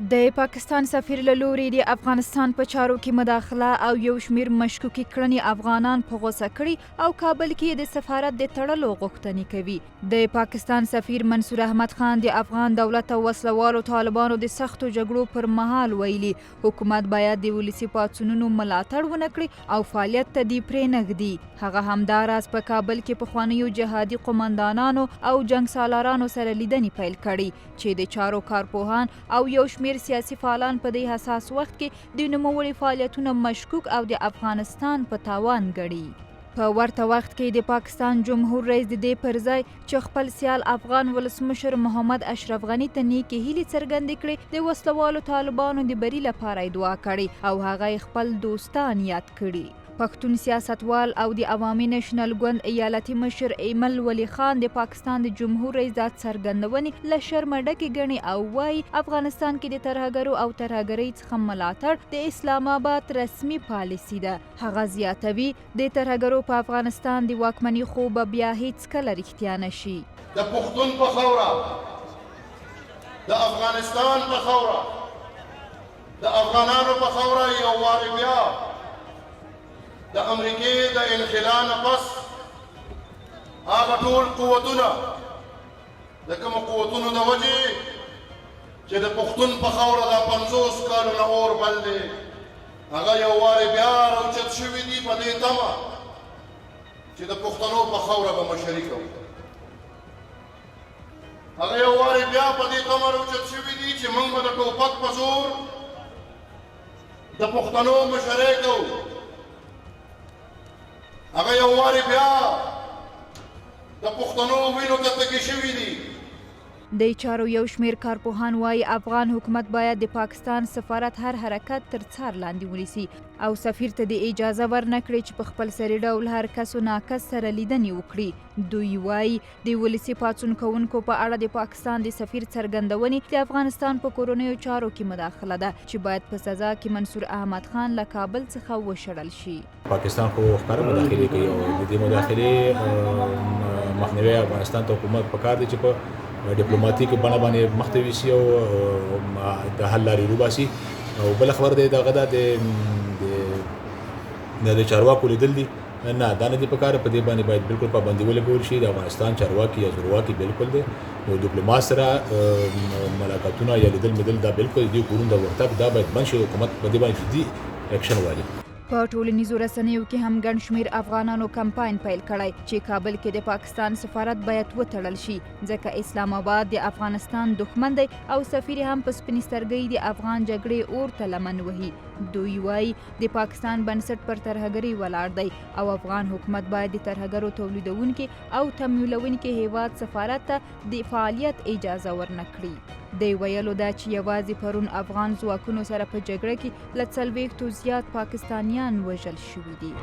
د پاکستان سفیر له لوري د افغانستان په چارو کې مداخله او یو شمیر مشکوکې کړنې افغانان په غوسه کړي او کابل کې د سفارت د تړلو غوښتنې کوي. د پاکستان سفیر منصور احمد خان د افغان دولت او وسلوالو طالبانو د سختو جګړو پر مهال ویلي حکومت باید د ولسي پاڅونونو ملاتړ ونه کړي او فعالیت ته دې پرې نږدي. هغه همداراز په کابل کې پخوانیو جهادي قومندانانو او جنګ سالارانو سره لیدنې پیل کړي چې د چارو کارپوهان او یو شمیر سیاسي فعالان په دې حساس وخت کې د نوموړي فعالیتونه مشکوک او د افغانستان په تاوان ګڼي. په ورته وخت کې د پاکستان جمهور رئیس د دې پر ځای چې خپل سیال افغان ولسمشر محمد اشرف غني ته نیکې هیلې څرګندې کړې د وسلوالو طالبانو د بري لپاره یې دعا کړې او هغه خپل دوستان یاد کړي. پښتون سیاستوال او د عوامي نېشنل ګوند ایالتي مشر ایمل ولی خان د پاکستان د جمهور رئیس د څرګندونې له شرمه ډکې ګڼي او وایي افغانستان کې د ترهګرو او ترهګرۍ څخه ملاتړ د اسلام آباد رسمي پالیسي ده. هغه زیاتوي د ترهګرو په افغانستان د واکمنۍ خوب بیا هیڅکله رښتیا نشي. د پښتون په خاوره، د افغانستان په خاوره، د افغانانو په خاوره یو وارې بیا د امریکې د انخلا نه پس هغه ټول قوتونه د کومو قوتونو د وجې چې د پښتون په خاوره دا 50 کالونه اور بل دی هغه یو وارې بیا راوچت شوي دي په دې تمه چې د پښتنو په خاوره به مشري کوو. هغه یو وارې بیا په دې تمه راوچت شوي دي چې موږ به د ټوپک په زور د پښتنو مشري کوو. هغه یو وارې بیا د پښتنو وینو ته تږي شوي دي. د چارو یو شمیر کارپوهان وایي افغان حکومت باید د پاکستان سفارت هر حرکت تر څار لاندې ونیسي او سفیر ته د اجازه ورنکړي چې په خپل سري ډول هر کس و ناکس سره لیدنې وکړي. دوی وایي د ولسي پاڅون کوونکو په اړه د پاکستان د سفیر څرګندونې د افغانستان په کورنیو چارو کې مداخله ده چې باید په سزا کې منصور احمد خان له کابل څخه وشړل شي. پاکستان خو ښکاره مداخلې کوي او د دې مداخلې مخنیوی افغانستان ته حکومت پکار دی چې په ډیپلوماټیک بڼه باندې مخته ویسي او د حل لارې وباسي. او بل خبر دی دغه د چارواکو لیدل دي نه دا نه دي پکار په دې باندې باید بالکل پابندي ولګول شي. د افغانستان چارواکي یا زورواکي بالکل دی نو ډیپلوماټ سره ملاقاتونه یا لیدل دا بالکل دی کورون د ورتګ دا باید بند شي. حکومت په دې باندې جدي اکشن واخلي. په ټولنیزو رسنیو کې هم ګڼ شمیر افغانانو کمپاین پیل کړی چې کابل کې د پاکستان سفارت باید وتړل شي ځکه اسلام آباد د افغانستان دښمن دی او سفیر هم په سپینې سترګۍ د افغان جګړې اور ته لمن وهي. دوی وایي د پاکستان بنسټ پر ترهګرۍ ولاړ دی او افغان حکومت باید د ترهګرو تولیدونکي او تمویلونکي هیواد سفارت ته د فعالیت اجازه ورنکړي. دی ویلو دا چې یوازې پرون افغان ځواکونو سره په جګړه کې له 40 زیات پاکستانیان وژل شوي دي.